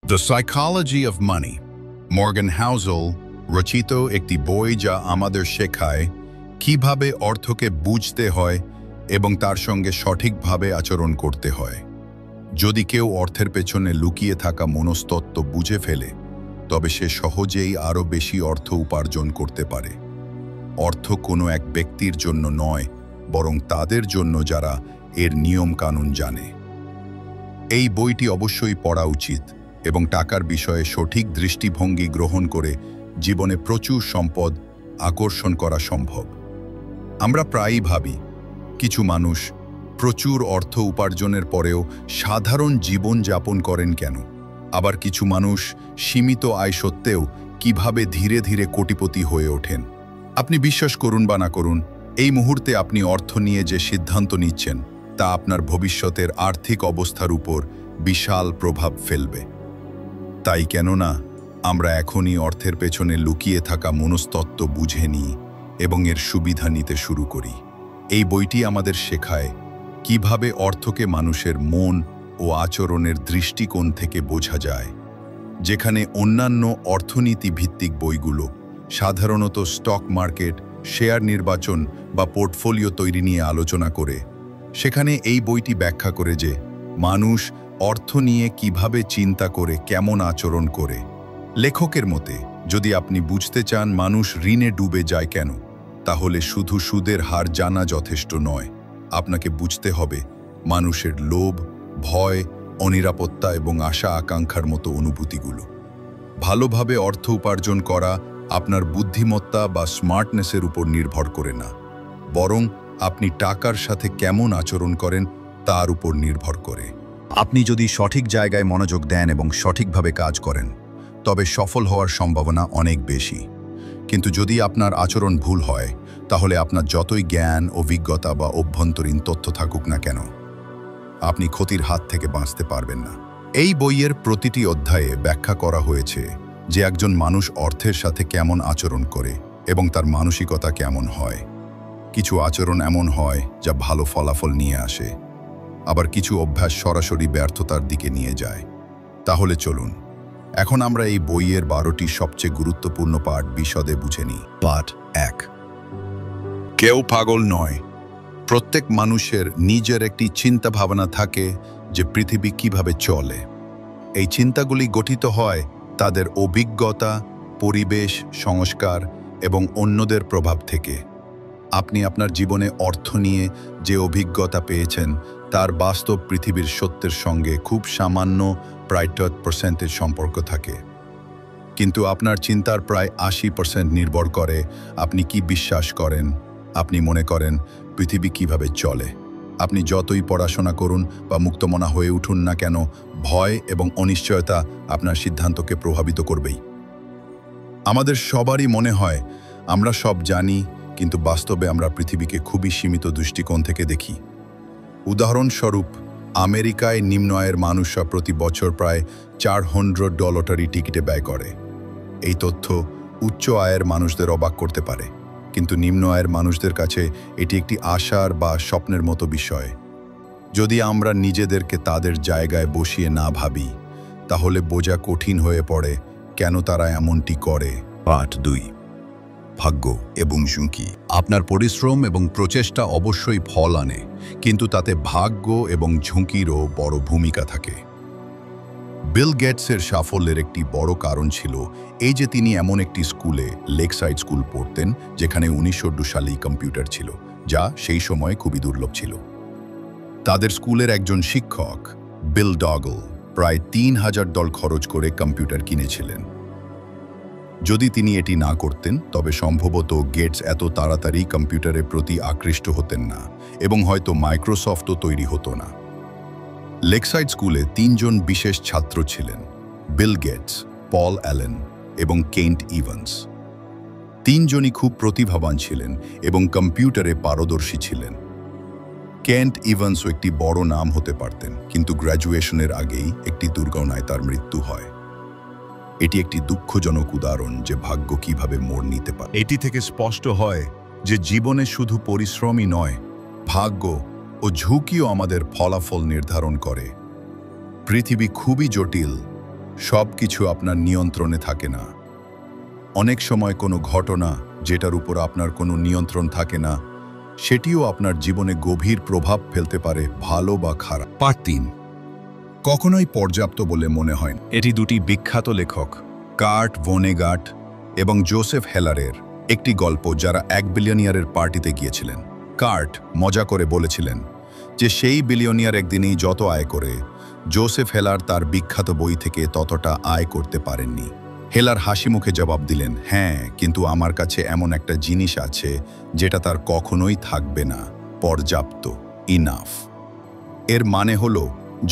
The psychology of money, Morgan Housel রচিত একটি বই যা আমাদের শেখায় কিভাবে অর্থকে বুঝতে হয় এবং তার সঙ্গে সঠিকভাবে আচরণ করতে হয়। যদি কেউ অর্থের পেছনে লুকিয়ে থাকা মনস্তত্ত্ব বুঝে ফেলে, তবে সে সহজেই আরও বেশি অর্থ উপার্জন করতে পারে। অর্থ কোনো এক ব্যক্তির জন্য নয়, বরং তাদের জন্য যারা এর নিয়ম কানুন জানে। এই বইটি অবশ্যই পড়া উচিত এবং টাকার বিষয়ে সঠিক দৃষ্টিভঙ্গি গ্রহণ করে জীবনে প্রচুর সম্পদ আকর্ষণ করা সম্ভব। আমরা প্রায়ই ভাবি, কিছু মানুষ প্রচুর অর্থ উপার্জনের পরেও সাধারণ জীবন যাপন করেন কেন? আবার কিছু মানুষ সীমিত আয় সত্ত্বেও কিভাবে ধীরে ধীরে কোটিপতি হয়ে ওঠেন? আপনি বিশ্বাস করুন বা না করুন, এই মুহূর্তে আপনি অর্থ নিয়ে যে সিদ্ধান্ত নিচ্ছেন তা আপনার ভবিষ্যতের আর্থিক অবস্থার উপর বিশাল প্রভাব ফেলবে। তাই কেননা আমরা এখনই অর্থের পেছনে লুকিয়ে থাকা মনস্তত্ত্ব বুঝে নিই এবং এর সুবিধা নিতে শুরু করি। এই বইটি আমাদের শেখায় কিভাবে অর্থকে মানুষের মন ও আচরণের দৃষ্টিকোণ থেকে বোঝা যায়। যেখানে অন্যান্য অর্থনীতি ভিত্তিক বইগুলো সাধারণত স্টক মার্কেট, শেয়ার নির্বাচন বা পোর্টফোলিও তৈরি নিয়ে আলোচনা করে, সেখানে এই বইটি ব্যাখ্যা করে যে মানুষ অর্থ নিয়ে কিভাবে চিন্তা করে, কেমন আচরণ করে। লেখকের মতে, যদি আপনি বুঝতে চান মানুষ ঋণে ডুবে যায় কেন, তাহলে শুধু সুদের হার জানা যথেষ্ট নয়। আপনাকে বুঝতে হবে মানুষের লোভ, ভয়, অনিরাপত্তা এবং আশা আকাঙ্ক্ষার মতো অনুভূতিগুলো। ভালোভাবে অর্থ উপার্জন করা আপনার বুদ্ধিমত্তা বা স্মার্টনেসের উপর নির্ভর করে না, বরং আপনি টাকার সাথে কেমন আচরণ করেন তার উপর নির্ভর করে। আপনি যদি সঠিক জায়গায় মনোযোগ দেন এবং সঠিকভাবে কাজ করেন, তবে সফল হওয়ার সম্ভাবনা অনেক বেশি। কিন্তু যদি আপনার আচরণ ভুল হয়, তাহলে আপনার যতই জ্ঞান, অভিজ্ঞতা বা অভ্যন্তরীণ তথ্য থাকুক না কেন, আপনি ক্ষতির হাত থেকে বাঁচতে পারবেন না। এই বইয়ের প্রতিটি অধ্যায়ে ব্যাখ্যা করা হয়েছে যে একজন মানুষ অর্থের সাথে কেমন আচরণ করে এবং তার মানসিকতা কেমন হয়। কিছু আচরণ এমন হয় যা ভালো ফলাফল নিয়ে আসে, আবার কিছু অভ্যাস সরাসরি ব্যর্থতার দিকে নিয়ে যায়। তাহলে চলুন এখন আমরা এই বইয়ের 12টি সবচেয়ে গুরুত্বপূর্ণ পাঠ বিশদে বুঝে নিই। পাঠ 1। কেউ পাগল নয়। প্রত্যেক মানুষের নিজের একটি চিন্তা ভাবনা থাকে যে পৃথিবী কিভাবে চলে। এই চিন্তাগুলি গঠিত হয় তাদের অভিজ্ঞতা, পরিবেশ, সংস্কার এবং অন্যদের প্রভাব থেকে। আপনি আপনার জীবনে অর্থ নিয়ে যে অভিজ্ঞতা পেয়েছেন তার বাস্তব পৃথিবীর সত্যের সঙ্গে খুব সামান্য, প্রায় 10% সম্পর্ক থাকে। কিন্তু আপনার চিন্তার প্রায় 80% নির্ভর করে আপনি কি বিশ্বাস করেন। আপনি মনে করেন পৃথিবী কিভাবে চলে। আপনি যতই পড়াশোনা করুন বা মুক্তমনা হয়ে উঠুন না কেন, ভয় এবং অনিশ্চয়তা আপনার সিদ্ধান্তকে প্রভাবিত করবেই। আমাদের সবারই মনে হয় আমরা সব জানি, কিন্তু বাস্তবে আমরা পৃথিবীকে খুবই সীমিত দৃষ্টিকোণ থেকে দেখি। উদাহরণস্বরূপ, আমেরিকায় নিম্ন আয়ের মানুষরা প্রতি বছর প্রায় $400 লটারি টিকিটে ব্যয় করে। এই তথ্য উচ্চ আয়ের মানুষদের অবাক করতে পারে, কিন্তু নিম্ন আয়ের মানুষদের কাছে এটি একটি আশার বা স্বপ্নের মতো বিষয়। যদি আমরা নিজেদেরকে তাদের জায়গায় বসিয়ে না ভাবি, তাহলে বোঝা কঠিন হয়ে পড়ে কেন তারা এমনটি করে। পাঠ 2। ভাগ্য এবং ঝুঁকি। আপনার পরিশ্রম এবং প্রচেষ্টা অবশ্যই ফল আনে, কিন্তু তাতে ভাগ্য এবং ঝুঁকিরও বড় ভূমিকা থাকে। বিল গেটসের সাফল্যের একটি বড় কারণ ছিল এই যে তিনি এমন একটি স্কুলে, লেকসাইড স্কুল পড়তেন, যেখানে 1902 সালেই কম্পিউটার ছিল, যা সেই সময় খুবই দুর্লভ ছিল। তাদের স্কুলের একজন শিক্ষক, বিল ডগল, প্রায় $3000 খরচ করে কম্পিউটার কিনেছিলেন। যদি তিনি এটি না করতেন, তবে সম্ভবত গেটস এত তাড়াতাড়ি কম্পিউটারের প্রতি আকৃষ্ট হতেন না এবং হয়তো মাইক্রোসফটও তৈরি হতো না। লেকসাইড স্কুলে 3 জন বিশেষ ছাত্র ছিলেন: বিল গেটস, পল অ্যালেন এবং কেন্ট ইভান্স। 3 জনই খুব প্রতিভাবান ছিলেন এবং কম্পিউটারে পারদর্শী ছিলেন। কেন্ট ইভান্সও একটি বড় নাম হতে পারতেন, কিন্তু গ্র্যাজুয়েশনের আগেই একটি দুর্ঘটনায় তার মৃত্যু হয়। এটি একটি দুঃখজনক উদাহরণ যে ভাগ্য কিভাবে মোড় নিতে পারে। এটি থেকে স্পষ্ট হয় যে জীবনে শুধু পরিশ্রমই নয়, ভাগ্য ও ঝুঁকিও আমাদের ফলাফল নির্ধারণ করে। পৃথিবী খুবই জটিল, সব কিছু আপনার নিয়ন্ত্রণে থাকে না। অনেক সময় কোনো ঘটনা যেটার উপর আপনার কোনো নিয়ন্ত্রণ থাকে না, সেটিও আপনার জীবনে গভীর প্রভাব ফেলতে পারে, ভালো বা খারাপ। পার্ট 3, কখনোই পর্যাপ্ত বলে মনে হয় না। এটি দুটি বিখ্যাত লেখক কার্ট ভোনেগাট এবং জোসেফ হেলারের একটি গল্প, যারা 1 বিলিয়নিয়ারের পার্টিতে গিয়েছিলেন। কার্ট মজা করে বলেছিলেন যে সেই বিলিয়নিয়ার একদিনেই যত আয় করে, জোসেফ হেলার তার বিখ্যাত বই থেকে ততটা আয় করতে পারেননি। হেলার হাসি মুখে জবাব দিলেন, হ্যাঁ, কিন্তু আমার কাছে এমন একটা জিনিস আছে যেটা তার কখনোই থাকবে না, পর্যাপ্ত, ইনাফ। এর মানে হলো,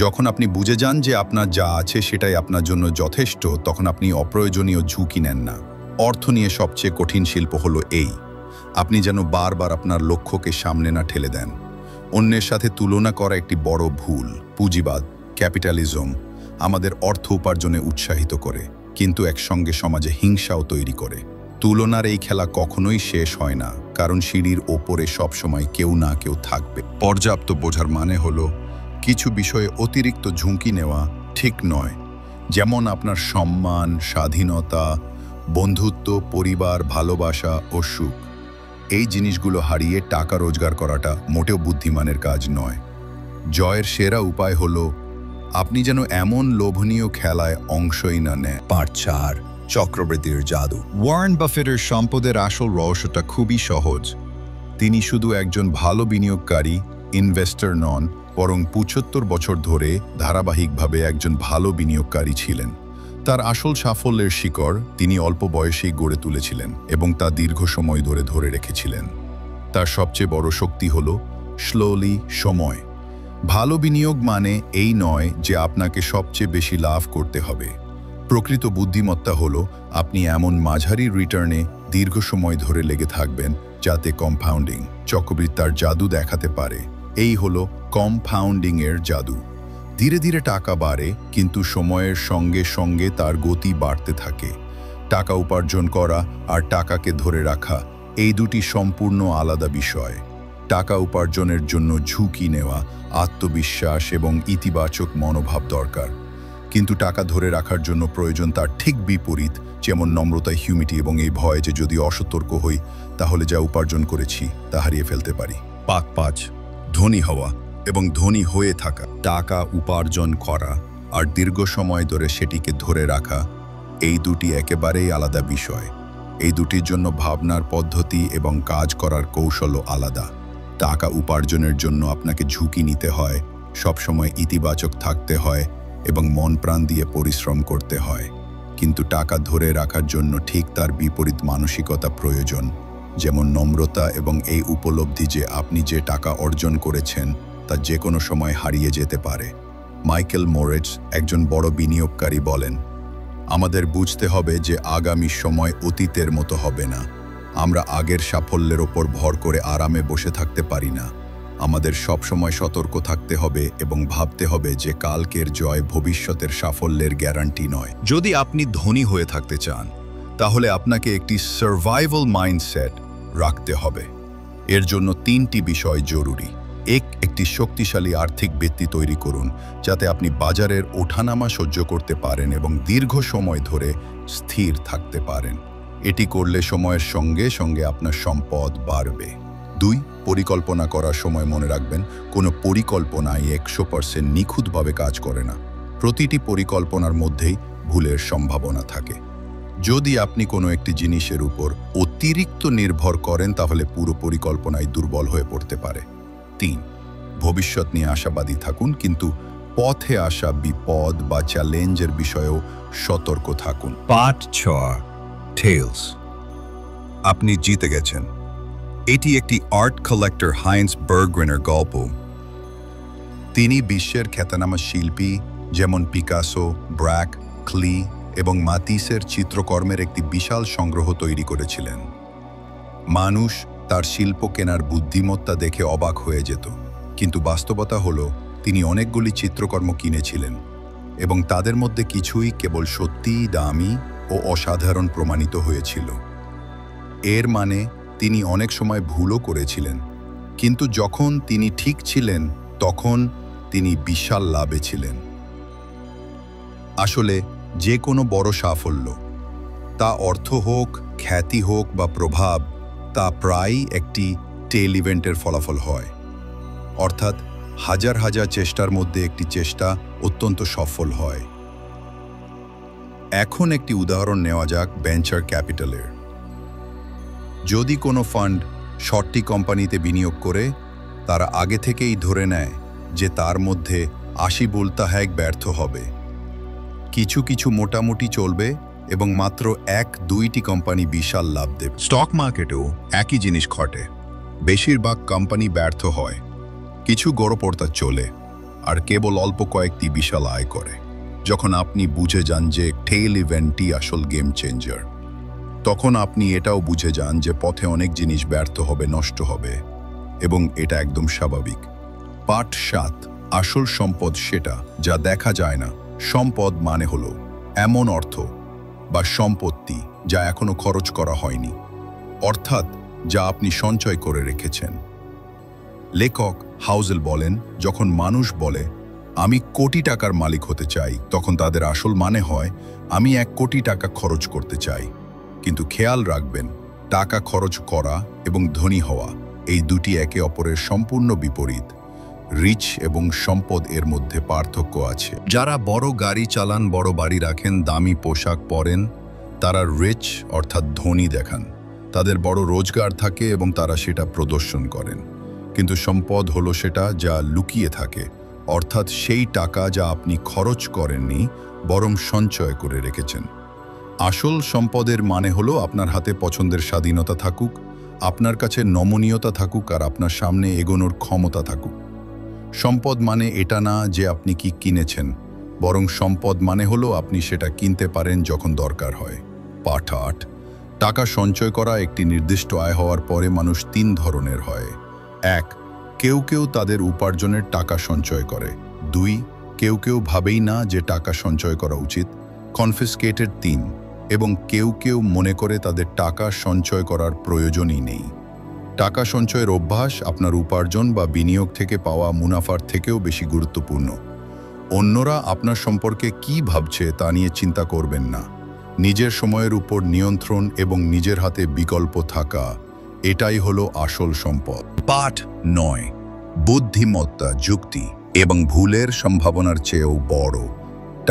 যখন আপনি বুঝে যান যে আপনার যা আছে সেটাই আপনার জন্য যথেষ্ট, তখন আপনি অপ্রয়োজনীয় ঝুঁকি নেন না। অর্থ নিয়ে সবচেয়ে কঠিন শিল্প হলো এই, আপনি যেন বারবার আপনার লক্ষ্যকে সামনে না ঠেলে দেন। অন্যের সাথে তুলনা করা একটি বড় ভুল। পুঁজিবাদ, ক্যাপিটালিজম আমাদের অর্থ উপার্জনে উৎসাহিত করে, কিন্তু একসঙ্গে সমাজে হিংসাও তৈরি করে। তুলনার এই খেলা কখনোই শেষ হয় না, কারণ সিঁড়ির ওপরে সবসময় কেউ না কেউ থাকবে। পর্যাপ্ত বোঝার মানে হলো, কিছু বিষয়ে অতিরিক্ত ঝুঁকি নেওয়া ঠিক নয়, যেমন আপনার সম্মান, স্বাধীনতা, বন্ধুত্ব, পরিবার, ভালোবাসা ও সুখ। এই জিনিসগুলো হারিয়ে টাকা রোজগার করাটা মোটেও বুদ্ধিমানের কাজ নয়। জয়ের সেরা উপায় হলো, আপনি যেন এমন লোভনীয় খেলায় অংশই না নেন। পার্ট 4, চক্রবৃদ্ধির জাদু। ওয়ারেন বাফেটের সম্পদের আসল রহস্যটা খুবই সহজ। তিনি শুধু একজন ভালো বিনিয়োগকারী, ইনভেস্টর নন, বরং 75 বছর ধরে ধারাবাহিকভাবে একজন ভালো বিনিয়োগকারী ছিলেন। তার আসল সাফল্যের শিকড় তিনি অল্প বয়সেই গড়ে তুলেছিলেন এবং তা দীর্ঘ সময় ধরে রেখেছিলেন। তার সবচেয়ে বড় শক্তি হল স্লোলি সময়। ভালো বিনিয়োগ মানে এই নয় যে আপনাকে সবচেয়ে বেশি লাভ করতে হবে। প্রকৃত বুদ্ধিমত্তা হলো আপনি এমন মাঝারি রিটার্নে দীর্ঘ সময় ধরে লেগে থাকবেন যাতে কম্পাউন্ডিং চক্রবৃদ্ধির জাদু দেখাতে পারে। এই হলো কম্পাউন্ডিংয়ের জাদু। ধীরে ধীরে টাকা বাড়ে, কিন্তু সময়ের সঙ্গে সঙ্গে তার গতি বাড়তে থাকে। টাকা উপার্জন করা আর টাকাকে ধরে রাখা এই দুটি সম্পূর্ণ আলাদা বিষয়। টাকা উপার্জনের জন্য ঝুঁকি নেওয়া, আত্মবিশ্বাস এবং ইতিবাচক মনোভাব দরকার, কিন্তু টাকা ধরে রাখার জন্য প্রয়োজন তার ঠিক বিপরীত, যেমন নম্রতা, হিউমিলিটি এবং এই ভয় যে যদি অসতর্ক হই তাহলে যা উপার্জন করেছি তা হারিয়ে ফেলতে পারি। পার্ট 5, ধনী হওয়া এবং ধনী হয়ে থাকা। টাকা উপার্জন করা আর দীর্ঘ সময় ধরে সেটিকে ধরে রাখা এই দুটি একেবারেই আলাদা বিষয়। এই দুটির জন্য ভাবনার পদ্ধতি এবং কাজ করার কৌশলও আলাদা। টাকা উপার্জনের জন্য আপনাকে ঝুঁকি নিতে হয়, সবসময় ইতিবাচক থাকতে হয় এবং মন প্রাণ দিয়ে পরিশ্রম করতে হয়। কিন্তু টাকা ধরে রাখার জন্য ঠিক তার বিপরীত মানসিকতা প্রয়োজন, যেমন নম্রতা এবং এই উপলব্ধি যে আপনি যে টাকা অর্জন করেছেন তা যে কোনো সময় হারিয়ে যেতে পারে। মাইকেল মোরেটস, একজন বড় বিনিয়োগকারী, বলেন, আমাদের বুঝতে হবে যে আগামী সময় অতীতের মতো হবে না। আমরা আগের সাফল্যের ওপর ভর করে আরামে বসে থাকতে পারি না। আমাদের সবসময় সতর্ক থাকতে হবে এবং ভাবতে হবে যে কালকের জয় ভবিষ্যতের সাফল্যের গ্যারান্টি নয়। যদি আপনি ধনী হয়ে থাকতে চান, তাহলে আপনাকে একটি সার্ভাইভাল মাইন্ডসেট রাখতে হবে। এর জন্য 3টি বিষয় জরুরি। একটি শক্তিশালী আর্থিক ভিত্তি তৈরি করুন, যাতে আপনি বাজারের ওঠানামা সহ্য করতে পারেন এবং দীর্ঘ সময় ধরে স্থির থাকতে পারেন। এটি করলে সময়ের সঙ্গে সঙ্গে আপনার সম্পদ বাড়বে। 2, পরিকল্পনা করার সময় মনে রাখবেন, কোনো পরিকল্পনাই 100% নিখুঁতভাবে কাজ করে না। প্রতিটি পরিকল্পনার মধ্যেই ভুলের সম্ভাবনা থাকে। যদি আপনি কোনো একটি জিনিসের উপর অতিরিক্ত নির্ভর করেন, তাহলে পুরো পরিকল্পনাই দুর্বল হয়ে পড়তে পারে। 3, ভবিষ্যৎ নিয়ে আশাবাদী থাকুন, কিন্তু পথে আসা বিপদ বা চ্যালেঞ্জের বিষয়েও সতর্ক থাকুন। Part 6, tails. আপনি জিতে গেছেন। এটি একটি আর্ট কালেক্টর হাইন্স বার্গগ্রেনের গল্প। তিনি বিশ্বের খ্যাতনামা শিল্পী যেমন পিকাসো, ব্র্যাক, ক্লি এবং মাতিসের চিত্রকর্মের একটি বিশাল সংগ্রহ তৈরি করেছিলেন। মানুষ তার শিল্প কেনার বুদ্ধিমত্তা দেখে অবাক হয়ে যেত, কিন্তু বাস্তবতা হলো তিনি অনেকগুলি চিত্রকর্ম কিনেছিলেন এবং তাদের মধ্যে কিছুই কেবল সত্যিই দামি ও অসাধারণ প্রমাণিত হয়েছিল। এর মানে তিনি অনেক সময় ভুলও করেছিলেন, কিন্তু যখন তিনি ঠিক ছিলেন তখন তিনি বিশাল লাভে ছিলেন। আসলে যে কোনো বড় সাফল্য, তা অর্থ হোক, খ্যাতি হোক বা প্রভাব, তা প্রায়ই একটি টেল ইভেন্টের ফলাফল হয়। অর্থাৎ হাজার হাজার চেষ্টার মধ্যে একটি চেষ্টা অত্যন্ত সফল হয়। এখন একটি উদাহরণ নেওয়া যাক ভেঞ্চার ক্যাপিটালের। যদি কোনো ফান্ড সঠিক কোম্পানিতে বিনিয়োগ করে, তারা আগে থেকেই ধরে নেয় যে তার মধ্যে 80% ব্যর্থ হবে। কিছু কিছু মোটামুটি চলবে এবং মাত্র 1-2টি কোম্পানি বিশাল লাভ দেবে। স্টক মার্কেটেও একই জিনিস ঘটে। বেশিরভাগ কোম্পানি ব্যর্থ হয়, কিছু গড়পড়তা চলে, আর কেবল অল্প কয়েকটি বিশাল আয় করে। যখন আপনি বুঝে যান যে টেল ইভেন্টটি আসল গেম চেঞ্জার, তখন আপনি এটাও বুঝে যান যে পথে অনেক জিনিস ব্যর্থ হবে, নষ্ট হবে, এবং এটা একদম স্বাভাবিক। পাঠ 7, আসল সম্পদ সেটা যা দেখা যায় না। সম্পদ মানে হলো এমন অর্থ বা সম্পত্তি যা এখনো খরচ করা হয়নি, অর্থাৎ যা আপনি সঞ্চয় করে রেখেছেন। লেখক হাউজেল বলেন, যখন মানুষ বলে আমি কোটি টাকার মালিক হতে চাই, তখন তাদের আসল মানে হয় আমি 1 কোটি টাকা খরচ করতে চাই। কিন্তু খেয়াল রাখবেন, টাকা খরচ করা এবং ধনী হওয়া এই দুটি একে অপরের সম্পূর্ণ বিপরীত। রিচ এবং সম্পদ এর মধ্যে পার্থক্য আছে। যারা বড় গাড়ি চালান, বড় বাড়ি রাখেন, দামি পোশাক পরেন, তারা রিচ অর্থাৎ ধনী দেখান। তাদের বড় রোজগার থাকে এবং তারা সেটা প্রদর্শন করেন। কিন্তু সম্পদ হলো সেটা যা লুকিয়ে থাকে, অর্থাৎ সেই টাকা যা আপনি খরচ করেননি, বরং সঞ্চয় করে রেখেছেন। আসল সম্পদের মানে হলো আপনার হাতে পছন্দের স্বাধীনতা থাকুক, আপনার কাছে নমনীয়তা থাকুক, আর আপনার সামনে এগোনোর ক্ষমতা থাকুক। সম্পদ মানে এটা না যে আপনি কি কিনেছেন, বরং সম্পদ মানে হলো আপনি সেটা কিনতে পারেন যখন দরকার হয়। পাঠ 8, টাকা সঞ্চয় করা। একটি নির্দিষ্ট আয় হওয়ার পরে মানুষ 3 ধরনের হয়। 1, কেউ কেউ তাদের উপার্জনের টাকা সঞ্চয় করে। 2, কেউ কেউ ভাবেই না যে টাকা সঞ্চয় করা উচিত, কনফিসকেটেড। 3, এবং কেউ কেউ মনে করে তাদের টাকা সঞ্চয় করার প্রয়োজনই নেই। টাকা সঞ্চয়ের অভ্যাস আপনার উপার্জন বা বিনিয়োগ থেকে পাওয়া মুনাফার থেকেও বেশি গুরুত্বপূর্ণ। অন্যরা আপনার সম্পর্কে কি ভাবছে তা নিয়ে চিন্তা করবেন না। নিজের সময়ের উপর নিয়ন্ত্রণ এবং নিজের হাতে বিকল্প থাকা, এটাই হলো আসল সম্পদ। পাঠ 9, বুদ্ধিমত্তা, যুক্তি এবং ভুলের সম্ভাবনার চেয়েও বড়।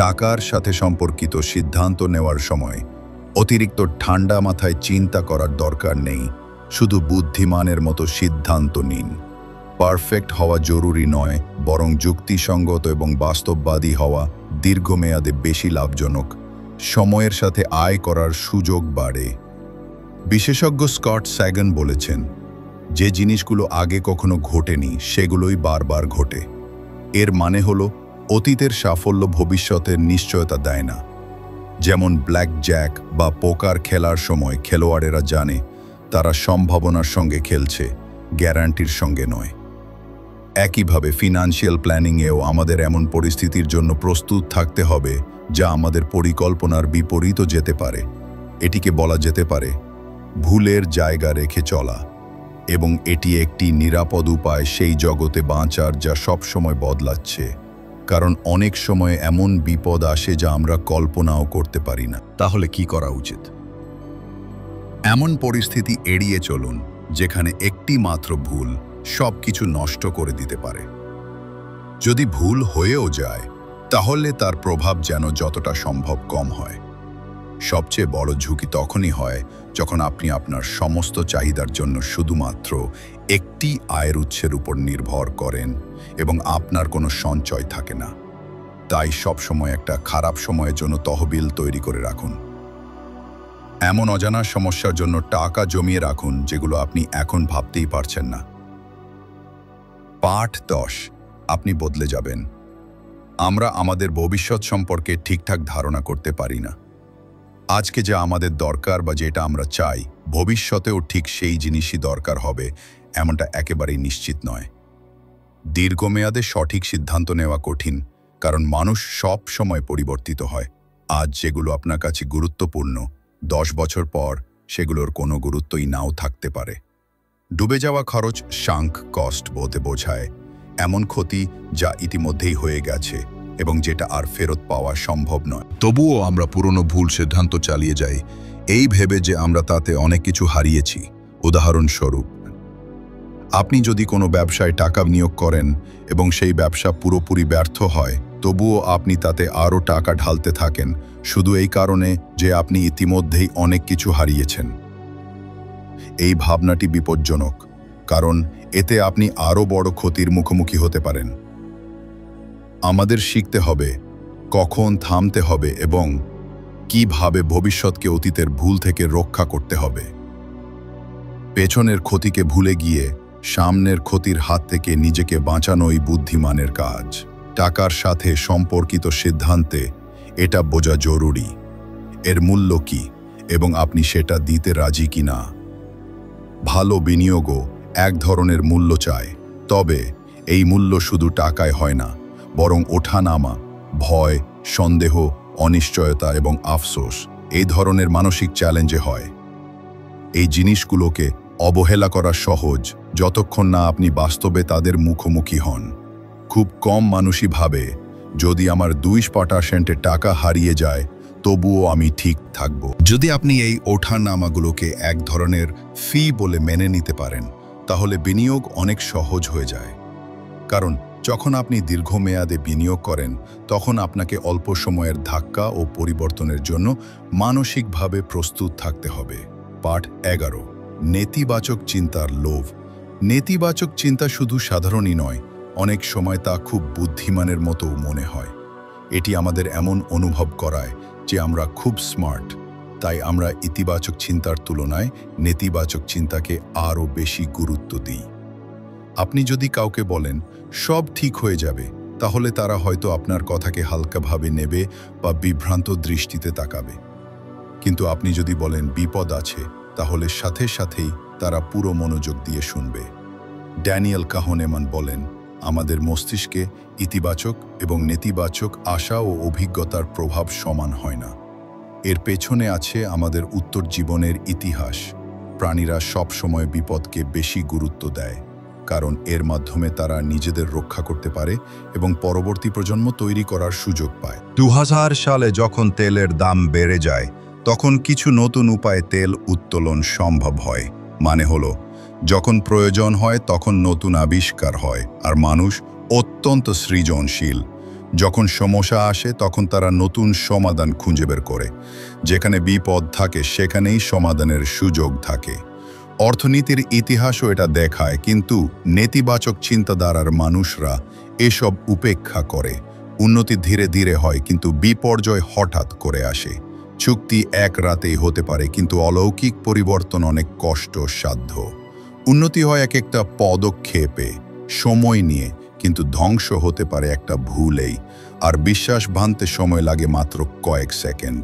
টাকার সাথে সম্পর্কিত সিদ্ধান্ত নেওয়ার সময় অতিরিক্ত ঠান্ডা মাথায় চিন্তা করার দরকার নেই। শুধু বুদ্ধিমানের মতো সিদ্ধান্ত নিন। পারফেক্ট হওয়া জরুরি নয়, বরং যুক্তিসঙ্গত এবং বাস্তববাদী হওয়া দীর্ঘমেয়াদে বেশি লাভজনক। সময়ের সাথে আয় করার সুযোগ বাড়ে। বিশেষজ্ঞ স্কট স্যাগন বলেছেন, যে জিনিসগুলো আগে কখনো ঘটেনি সেগুলোই বারবার ঘটে। এর মানে হলো অতীতের সাফল্য ভবিষ্যতের নিশ্চয়তা দেয় না। যেমন ব্ল্যাক জ্যাক বা পোকার খেলার সময় খেলোয়াড়েরা জানে তারা সম্ভাবনার সঙ্গে খেলছে, গ্যারান্টির সঙ্গে নয়। একইভাবে ফিনান্সিয়াল প্ল্যানিংয়েও আমাদের এমন পরিস্থিতির জন্য প্রস্তুত থাকতে হবে যা আমাদের পরিকল্পনার বিপরীতও যেতে পারে। এটিকে বলা যেতে পারে ভুলের জায়গা রেখে চলা, এবং এটি একটি নিরাপদ উপায় সেই জগতে বাঁচার যা সবসময় বদলাচ্ছে। কারণ অনেক সময় এমন বিপদ আসে যা আমরা কল্পনাও করতে পারি না। তাহলে কি করা উচিত? এমন পরিস্থিতি এড়িয়ে চলুন যেখানে একটি মাত্র ভুল সবকিছু নষ্ট করে দিতে পারে। যদি ভুল হয়েও যায়, তাহলে তার প্রভাব যেন যতটা সম্ভব কম হয়। সবচেয়ে বড় ঝুঁকি তখনই হয় যখন আপনি আপনার সমস্ত চাহিদার জন্য শুধুমাত্র একটি আয়ের উৎসের উপর নির্ভর করেন এবং আপনার কোনো সঞ্চয় থাকে না। তাই সবসময় একটা খারাপ সময়ের জন্য তহবিল তৈরি করে রাখুন। এমন অজানা সমস্যার জন্য টাকা জমিয়ে রাখুন যেগুলো আপনি এখন ভাবতেই পারছেন না। পাঠ 10, আপনি বদলে যাবেন। আমরা আমাদের ভবিষ্যৎ সম্পর্কে ঠিকঠাক ধারণা করতে পারি না। আজকে যা আমাদের দরকার বা যেটা আমরা চাই, ভবিষ্যতেও ঠিক সেই জিনিসই দরকার হবে এমনটা একেবারেই নিশ্চিত নয়। দীর্ঘমেয়াদে সঠিক সিদ্ধান্ত নেওয়া কঠিন, কারণ মানুষ সব সময় পরিবর্তিত হয়। আজ যেগুলো আপনার কাছে গুরুত্বপূর্ণ, 10 বছর পর সেগুলোর কোনো গুরুত্বই নাও থাকতে পারে। ডুবে যাওয়া খরচ সাঙ্ক কস্ট বলতে বোঝায় এমন ক্ষতি যা ইতিমধ্যেই হয়ে গেছে এবং যেটা আর ফেরত পাওয়া সম্ভব নয়। তবুও আমরা পুরনো ভুল সিদ্ধান্ত চালিয়ে যাই, এই ভেবে যে আমরা তাতে অনেক কিছু হারিয়েছি। উদাহরণস্বরূপ, আপনি যদি কোনো ব্যবসায় টাকা বিনিয়োগ করেন এবং সেই ব্যবসা পুরোপুরি ব্যর্থ হয়, তবুও আপনি তাতে আরও টাকা ঢালতে থাকেন, শুধু এই কারণে যে আপনি ইতিমধ্যেই অনেক কিছু হারিয়েছেন। এই ভাবনাটি বিপজ্জনক, কারণ এতে আপনি আরও বড় ক্ষতির মুখোমুখি হতে পারেন। আমাদের শিখতে হবে কখন থামতে হবে এবং কিভাবে ভবিষ্যৎকে অতীতের ভুল থেকে রক্ষা করতে হবে। পেছনের ক্ষতিকে ভুলে গিয়ে সামনের ক্ষতির হাত থেকে নিজেকে বাঁচানোই বুদ্ধিমানের কাজ। টাকার সাথে সম্পর্কিত সিদ্ধান্তে এটা বোঝা জরুরি, এর মূল্য কি এবং আপনি সেটা দিতে রাজি কিনা। ভালো বিনিয়োগও এক ধরনের মূল্য চায়, তবে এই মূল্য শুধু টাকায় হয় না, বরং ওঠানামা, ভয়, সন্দেহ, অনিশ্চয়তা এবং আফসোস এই ধরনের মানসিক চ্যালেঞ্জে হয়। এই জিনিসগুলোকে অবহেলা করা সহজ যতক্ষণ না আপনি বাস্তবে তাদের মুখোমুখি হন। খুব কম মানুষই ভাবে, যদি আমার 2% টাকা হারিয়ে যায় তবুও আমি ঠিক থাকব। যদি আপনি এই ওঠানামাগুলোকে এক ধরনের ফি বলে মেনে নিতে পারেন, তাহলে বিনিয়োগ অনেক সহজ হয়ে যায়। কারণ যখন আপনি দীর্ঘমেয়াদে বিনিয়োগ করেন, তখন আপনাকে অল্প সময়ের ধাক্কা ও পরিবর্তনের জন্য মানসিকভাবে প্রস্তুত থাকতে হবে। পাঠ 11, নেতিবাচক চিন্তার লোভ। নেতিবাচক চিন্তা শুধু সাধারণই নয়, অনেক সময় তা খুব বুদ্ধিমানের মতো মনে হয়। এটি আমাদের এমন অনুভব করায় যে আমরা খুব স্মার্ট, তাই আমরা ইতিবাচক চিন্তার তুলনায় নেতিবাচক চিন্তাকে আরও বেশি গুরুত্ব দিই। আপনি যদি কাউকে বলেন সব ঠিক হয়ে যাবে, তাহলে তারা হয়তো আপনার কথাকে হালকাভাবে নেবে বা বিভ্রান্ত দৃষ্টিতে তাকাবে। কিন্তু আপনি যদি বলেন বিপদ আছে, তাহলে সাথে সাথেই তারা পুরো মনোযোগ দিয়ে শুনবে। ড্যানিয়েল কাহনেমান বলেন, আমাদের মস্তিষ্কে ইতিবাচক এবং নেতিবাচক আশা ও অভিজ্ঞতার প্রভাব সমান হয় না। এর পেছনে আছে আমাদের উত্তর জীবনের ইতিহাস। প্রাণীরা সবসময় বিপদকে বেশি গুরুত্ব দেয়, কারণ এর মাধ্যমে তারা নিজেদের রক্ষা করতে পারে এবং পরবর্তী প্রজন্ম তৈরি করার সুযোগ পায়। 2000 সালে যখন তেলের দাম বেড়ে যায়, তখন কিছু নতুন উপায়ে তেল উত্তোলন সম্ভব হয়। মানে হলো, যখন প্রয়োজন হয় তখন নতুন আবিষ্কার হয়, আর মানুষ অত্যন্ত সৃজনশীল। যখন সমস্যা আসে তখন তারা নতুন সমাধান খুঁজে বের করে। যেখানে বিপদ থাকে সেখানেই সমাধানের সুযোগ থাকে। অর্থনীতির ইতিহাসও এটা দেখায়, কিন্তু নেতিবাচক চিন্তাধারার মানুষরা এসব উপেক্ষা করে। উন্নতি ধীরে ধীরে হয়, কিন্তু বিপর্যয় হঠাৎ করে আসে। চুক্তি এক রাতেই হতে পারে, কিন্তু অলৌকিক পরিবর্তন অনেক কষ্টসাধ্য। উন্নতি হয় এক একটা পদক্ষেপে, সময় নিয়ে, কিন্তু ধ্বংস হতে পারে একটা ভুলেই। আর বিশ্বাস ভাঙতে সময় লাগে মাত্র কয়েক সেকেন্ড।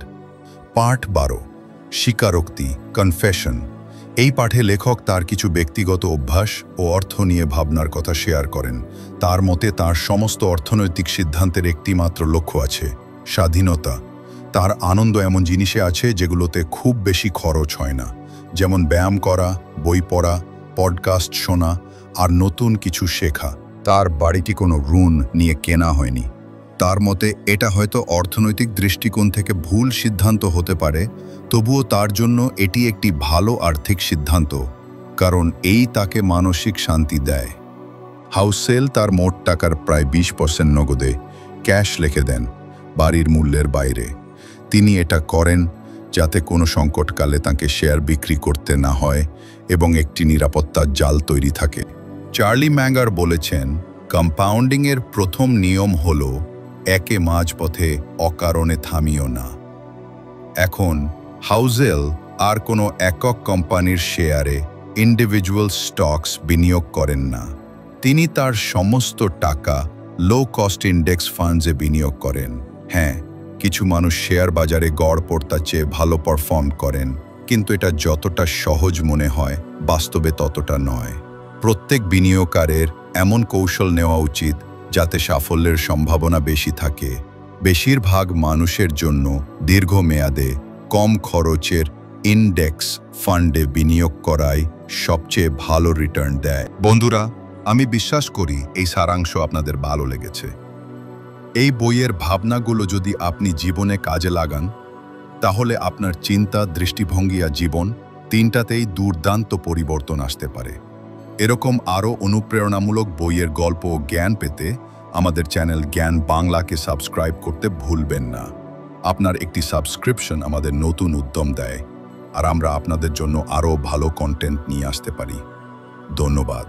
পাঠ 12, স্বীকারোক্তি, কনফেশন। এই পাঠে লেখক তার কিছু ব্যক্তিগত অভ্যাস ও অর্থ নিয়ে ভাবনার কথা শেয়ার করেন। তার মতে তার সমস্ত অর্থনৈতিক সিদ্ধান্তের একটি মাত্র লক্ষ্য আছে, স্বাধীনতা। তার আনন্দ এমন জিনিসে আছে যেগুলোতে খুব বেশি খরচ হয় না, যেমন ব্যায়াম করা, বই পড়া, পডকাস্ট শোনা আর নতুন কিছু শেখা। তার বাড়িটি কোনো ঋণ নিয়ে কেনা হয়নি। তার মতে এটা হয়তো অর্থনৈতিক দৃষ্টিকোণ থেকে ভুল সিদ্ধান্ত হতে পারে, তবুও তার জন্য এটি একটি ভালো আর্থিক সিদ্ধান্ত, কারণ এই তাকে মানসিক শান্তি দেয়। হাউসেল তার মোট টাকার প্রায় 20% নগদে ক্যাশ রেখে দেন, বাড়ির মূল্যের বাইরে। তিনি এটা করেন যাতে কোনো সংকটকালে তাকে শেয়ার বিক্রি করতে না হয় এবং একটি নিরাপত্তার জাল তৈরি থাকে। চার্লি ম্যাঙ্গার বলেছেন, কম্পাউন্ডিংয়ের প্রথম নিয়ম হলো একে মাঝপথে অকারণে থামিও না। এখন হাউসেল আর কোনো একক কোম্পানির শেয়ারে, ইন্ডিভিজুয়াল স্টকস বিনিয়োগ করেন না। তিনি তার সমস্ত টাকা লো কস্ট ইন্ডেক্স ফান্ডসে বিনিয়োগ করেন। হ্যাঁ, কিছু মানুষ শেয়ার বাজারে গড় পড়তার চেয়ে ভালো পারফর্ম করেন, কিন্তু এটা যতটা সহজ মনে হয় বাস্তবে ততটা নয়। প্রত্যেক বিনিয়োগকারের এমন কৌশল নেওয়া উচিত যাতে সাফল্যের সম্ভাবনা বেশি থাকে। বেশিরভাগ মানুষের জন্য দীর্ঘমেয়াদে কম খরচের ইন্ডেক্স ফান্ডে বিনিয়োগ করাই সবচেয়ে ভালো রিটার্ন দেয়। বন্ধুরা, আমি বিশ্বাস করি এই সারাংশ আপনাদের ভালো লেগেছে। এই বইয়ের ভাবনাগুলো যদি আপনি জীবনে কাজে লাগান, তাহলে আপনার চিন্তা, দৃষ্টিভঙ্গি আর জীবন তিনটাতেই দুর্দান্ত পরিবর্তন আসতে পারে। এরকম আরও অনুপ্রেরণামূলক বইয়ের গল্প ও জ্ঞান পেতে আমাদের চ্যানেল জ্ঞান বাংলাকে সাবস্ক্রাইব করতে ভুলবেন না। আপনার একটি সাবস্ক্রিপশন আমাদের নতুন উদ্যম দেয়, আর আমরা আপনাদের জন্য আরও ভালো কন্টেন্ট নিয়ে আসতে পারি। ধন্যবাদ।